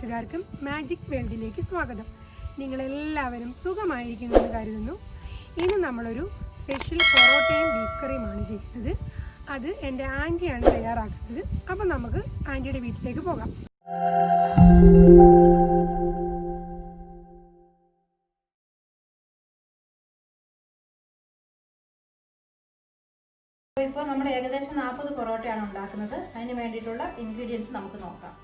കൂട്ടുകാർക്കും മാജിക് വേൾഡിലേക്ക് സ്വാഗതം. നിങ്ങളെല്ലാവരും സുഖമായിരിക്കുമെന്ന് കരുതുന്നു. ഇന്ന് നമ്മളൊരു സ്പെഷ്യൽ പൊറോട്ടയും ബീഫ് കറിയുമാണ് ചെയ്യുന്നത്. അത് എൻ്റെ ആൻറ്റിയാണ് തയ്യാറാക്കുന്നത്. അപ്പോൾ നമുക്ക് ആൻറ്റിയുടെ വീട്ടിലേക്ക് പോകാം. ഇപ്പോൾ നമ്മൾ ഏകദേശം 40 പൊറോട്ടയാണ് ഉണ്ടാക്കുന്നത്. അതിന് വേണ്ടിയിട്ടുള്ള ഇൻഗ്രീഡിയൻസ് നമുക്ക് നോക്കാം.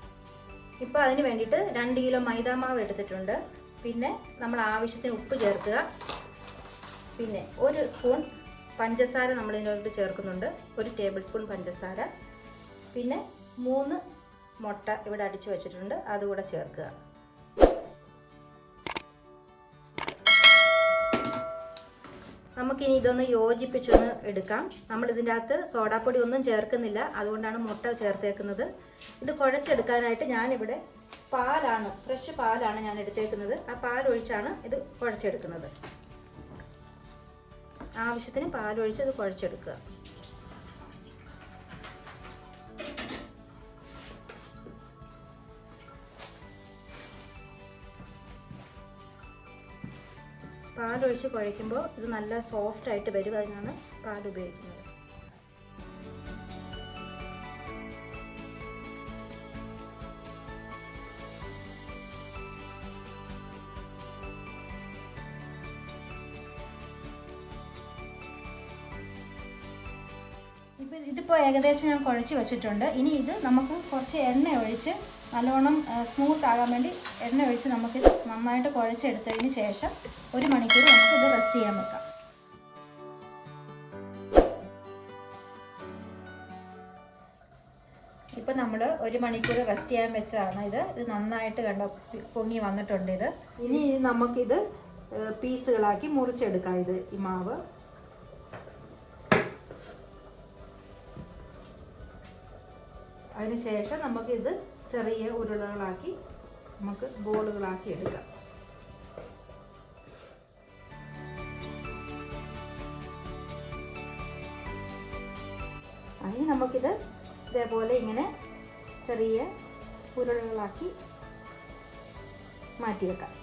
ഇപ്പോൾ അതിന് വേണ്ടിയിട്ട് 2 കിലോ മൈദാമാവ് എടുത്തിട്ടുണ്ട്. പിന്നെ നമ്മൾ ആവശ്യത്തിന് ഉപ്പ് ചേർക്കുക. പിന്നെ 1 സ്പൂൺ പഞ്ചസാര നമ്മൾ ഇതിനോട് ചേർക്കുന്നുണ്ട്, 1 ടേബിൾ സ്പൂൺ പഞ്ചസാര. പിന്നെ 3 മുട്ട ഇവിടെ അടിച്ചു വെച്ചിട്ടുണ്ട്, അതുകൂടെ ചേർക്കുക. നമുക്കിനി ഇതൊന്ന് യോജിപ്പിച്ചൊന്ന് എടുക്കാം. നമ്മൾ ഇതിൻ്റെ അകത്ത് സോഡാപ്പൊടി ഒന്നും ചേർക്കുന്നില്ല, അതുകൊണ്ടാണ് മുട്ട ചേർത്തേക്കുന്നത്. ഇത് കുഴച്ചെടുക്കാനായിട്ട് ഞാനിവിടെ പാലാണ്, ഫ്രഷ് പാലാണ് ഞാൻ എടുത്തേക്കുന്നത്. ആ പാലൊഴിച്ചാണ് ഇത് കുഴച്ചെടുക്കുന്നത്. ആവശ്യത്തിന് പാലൊഴിച്ച് ഇത് കുഴച്ചെടുക്കുക. പാലൊഴിച്ച് കുഴയ്ക്കുമ്പോൾ ഇത് നല്ല സോഫ്റ്റ് ആയിട്ട് വരും. അതിനാണ് പാൽ ഉപയോഗിക്കുന്നത്. ഇതിപ്പോൾ ഏകദേശം ഞാൻ കുഴച്ച് വെച്ചിട്ടുണ്ട്. ഇനി ഇത് നമുക്ക് കുറച്ച് എണ്ണ ഒഴിച്ച് നല്ലോണം സ്മൂത്ത് ആകാൻ വേണ്ടി എണ്ണ ഒഴിച്ച് നമുക്കിത് നന്നായിട്ട് കുഴച്ചെടുത്തതിന് ശേഷം 1 മണിക്കൂർ നമുക്കിത് റെസ്റ്റ് ചെയ്യാൻ വെക്കാം. ഇപ്പം നമ്മൾ 1 മണിക്കൂർ റെസ്റ്റ് ചെയ്യാൻ വെച്ചതാണ്. ഇത് നന്നായിട്ട് കണ്ടോ പൊങ്ങി വന്നിട്ടുണ്ട്. ഇനി നമുക്കിത് പീസുകളാക്കി മുറിച്ചെടുക്കാം. ഈ മാവ് അതിനുശേഷം നമുക്കിത് ചെറിയ ഉരുളകളാക്കി നമുക്ക് ബോളുകളാക്കി എടുക്കാം. അതിന് നമുക്കിത് ഇതേപോലെ ഇങ്ങനെ ചെറിയ ഉരുളകളാക്കി മാറ്റി വെക്കാം.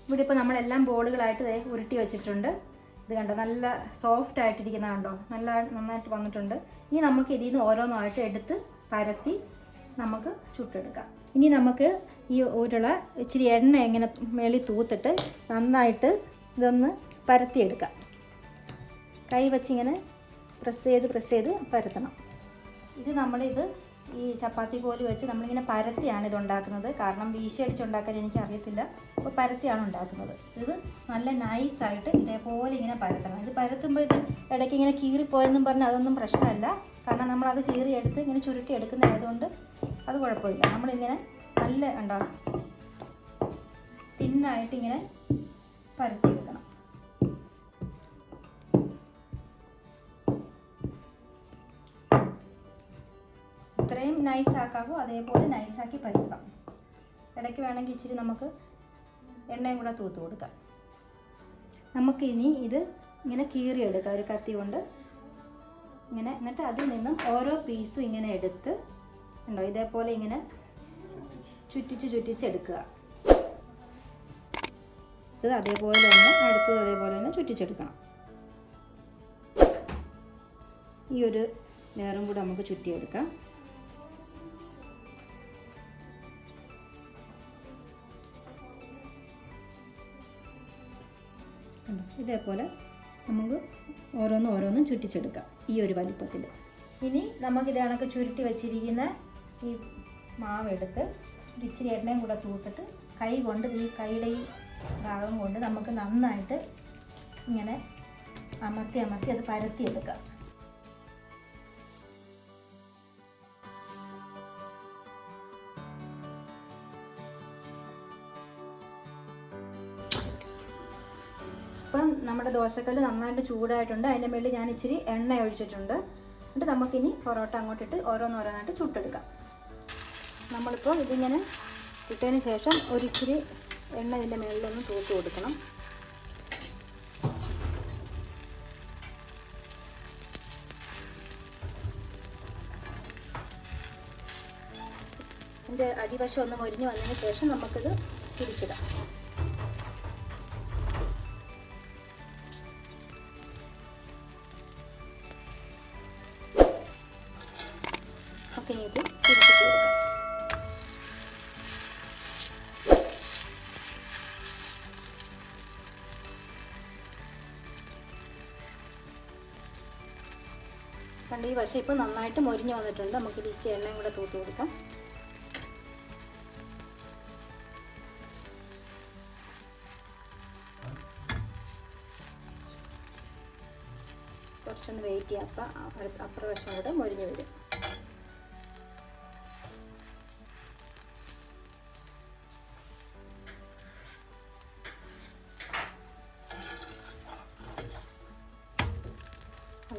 ഇവിടെ ഇപ്പോൾ നമ്മളെല്ലാം ബോളുകളായിട്ട് ഉരുട്ടി വെച്ചിട്ടുണ്ട്. ഇത് കണ്ടോ, നല്ല സോഫ്റ്റ് ആയിട്ടിരിക്കുന്ന കണ്ടോ, നന്നായിട്ട് വന്നിട്ടുണ്ട്. ഇനി നമുക്ക് ഇതിൽ നിന്ന് ഓരോന്നായിട്ട് എടുത്ത് പരത്തി നമുക്ക് ചുട്ടെടുക്കാം. ഇനി നമുക്ക് ഈ ഉരുള ഇച്ചിരി എണ്ണ ഇങ്ങനെ മേളിൽ തൂത്തിട്ട് നന്നായിട്ട് ഇതൊന്ന് പരത്തിയെടുക്കാം. കൈ വെച്ചിങ്ങനെ പ്രസ് ചെയ്ത് പരത്തണം. ഇത് നമ്മളിത് ഈ ചപ്പാത്തി കോല് വെച്ച് നമ്മളിങ്ങനെ പരത്തിയാണ് ഇത് ഉണ്ടാക്കുന്നത്. കാരണം വീശിയടിച്ചുണ്ടാക്കാൻ എനിക്ക് അറിയത്തില്ല, അപ്പോൾ പരത്തിയാണ് ഉണ്ടാക്കുന്നത്. ഇത് നല്ല നൈസായിട്ട് ഇതേപോലെ ഇങ്ങനെ പരത്തണം. ഇത് പരത്തുമ്പോൾ ഇത് ഇടയ്ക്ക് ഇങ്ങനെ കീറിപ്പോയെന്നും പറഞ്ഞാൽ അതൊന്നും പ്രശ്നമല്ല. കാരണം നമ്മളത് കീറിയെടുത്ത് ഇങ്ങനെ ചുരുട്ടി എടുക്കുന്നതായതുകൊണ്ട് അത് കുഴപ്പമില്ല. നമ്മളിങ്ങനെ നല്ല ഉണ്ടാകും തിന്നായിട്ട് ഇങ്ങനെ പരത്തിയെടുക്കണം. ഇത്രയും നൈസാക്കാവോ അതേപോലെ നൈസാക്കി പരത്താം. ഇടയ്ക്ക് വേണമെങ്കിൽ ഇച്ചിരി നമുക്ക് എണ്ണയും കൂടെ തൂത്ത് കൊടുക്കാം. നമുക്കിനി ഇത് ഇങ്ങനെ കീറിയെടുക്കാം ഒരു കത്തി കൊണ്ട് ഇങ്ങനെ. എന്നിട്ട് അതിൽ നിന്നും ഓരോ പീസും ഇങ്ങനെ എടുത്ത് ഉണ്ടോ ഇതേപോലെ ഇങ്ങനെ ചുറ്റിച്ചെടുക്കുക. ഇത് അതേപോലെ തന്നെ അടുത്തത് അതേപോലെ തന്നെ ചുറ്റിച്ചെടുക്കണം. ഈ ഒരു ലെയറും കൂടെ നമുക്ക് ചുറ്റിയെടുക്കാം. ഇതേപോലെ നമുക്ക് ഓരോന്നും ചുറ്റിച്ചെടുക്കാം ഈ ഒരു വലിപ്പത്തിൽ. ഇനി നമുക്കിത് കണക്ക് ചുരുട്ടി വെച്ചിരിക്കുന്ന ഈ മാവെടുത്ത് ഇച്ചിരി എണ്ണയും കൂടെ തൂത്തിട്ട് കൈ കൊണ്ട് ഈ കൈയുടെ ഈ ഭാഗം കൊണ്ട് നമുക്ക് നന്നായിട്ട് ഇങ്ങനെ അമർത്തി അമർത്തി അത് പരത്തിയെടുക്കാം. ഇപ്പം നമ്മുടെ ദോശക്കല്ല് നന്നായിട്ട് ചൂടായിട്ടുണ്ട്. അതിൻ്റെ മുകളിൽ ഞാൻ ഇച്ചിരി എണ്ണ ഒഴിച്ചിട്ടുണ്ട്. എന്നിട്ട് നമുക്കിനി പൊറോട്ട അങ്ങോട്ടിട്ട് ഓരോന്നോരോന്നായിട്ട് ചുട്ടെടുക്കാം. നമ്മളിപ്പോൾ ഇതിങ്ങനെ ഇട്ടതിന് ശേഷം ഒരിച്ചിരി എണ്ണ ഇതിൻ്റെ മുകളിലൊന്ന് തൂത്ത് കൊടുക്കണം. ഇതിൻ്റെ അടിവശം ഒന്ന് മൊരിഞ്ഞ് വന്നതിന് ശേഷം നമുക്കിത് തിരിച്ചിടാം. ഓക്കെ, ഇത് തിരിച്ചിട്ട് കൊടുക്കാം. കണ്ട് ഈ വശം ഇപ്പോൾ നന്നായിട്ട് മൊരിഞ്ഞ് വന്നിട്ടുണ്ട്. നമുക്ക് ഇതിൻ്റെ എണ്ണയും കൂടെ തൂത്ത് കൊടുക്കാം. കുറച്ചൊന്ന് വെയിറ്റ് ചെയ്യാം. അപ്പം അപ്പുറ വശം കൂടെ മൊരിഞ്ഞ് വരും.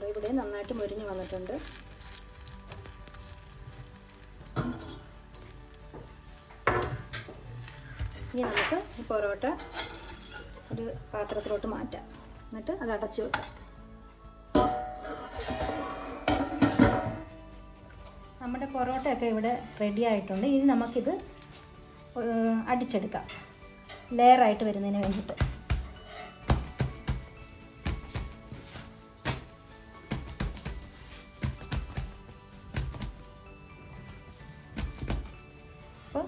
ഇവിടെ നന്നായിട്ട് മൊരിഞ്ഞ് വന്നിട്ടുണ്ട്. ഇനി നമുക്ക് ഈ പൊറോട്ട ഒരു പാത്രത്തിലോട്ട് മാറ്റാം. എന്നിട്ട് അത് അടച്ച് വെക്കാം. നമ്മുടെ പൊറോട്ടയൊക്കെ ഇവിടെ റെഡി ആയിട്ടുണ്ട്. ഇനി നമുക്കിത് അടിച്ചെടുക്കാം ലെയറായിട്ട് വരുന്നതിന് വേണ്ടിയിട്ട്. അപ്പോൾ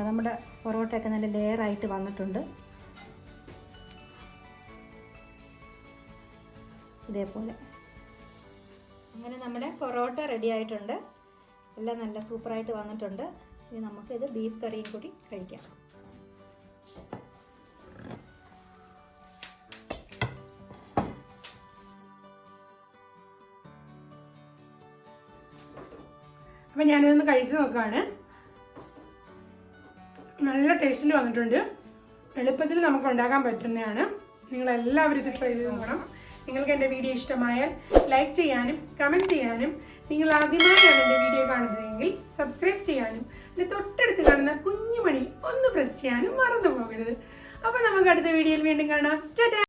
നമ്മുടെ പൊറോട്ടയൊക്കെ നല്ല ലെയറായിട്ട് വന്നിട്ടുണ്ട്. ഇതേപോലെ അങ്ങനെ നമ്മുടെ പൊറോട്ട റെഡി ആയിട്ടുണ്ട്. എല്ലാം നല്ല സൂപ്പറായിട്ട് വന്നിട്ടുണ്ട്. ഇനി നമുക്കിത് ബീഫ് കറിയും കൂടി കഴിക്കാം. അപ്പം ഞാനിതൊന്ന് കഴിച്ച് നോക്കുകയാണ്. നല്ല ടേസ്റ്റിൽ വന്നിട്ടുണ്ട്. എളുപ്പത്തിൽ നമുക്ക് ഉണ്ടാക്കാൻ പറ്റുന്നതാണ്. നിങ്ങളെല്ലാവരും ഇത് ട്രൈ ചെയ്ത് നോക്കണം. നിങ്ങൾക്ക് എൻ്റെ വീഡിയോ ഇഷ്ടമായാൽ ലൈക്ക് ചെയ്യാനും കമൻറ്റ് ചെയ്യാനും, നിങ്ങൾ ആദ്യമായാണ് എൻ്റെ വീഡിയോ കാണുന്നതെങ്കിൽ സബ്സ്ക്രൈബ് ചെയ്യാനും, അതിന് തൊട്ടടുത്ത് കാണുന്ന കുഞ്ഞുമണി ഒന്ന് പ്രസ് ചെയ്യാനും മറന്നു പോകരുത്. അപ്പോൾ നമുക്ക് അടുത്ത വീഡിയോയിൽ വീണ്ടും കാണാം. ടാറ്റാ.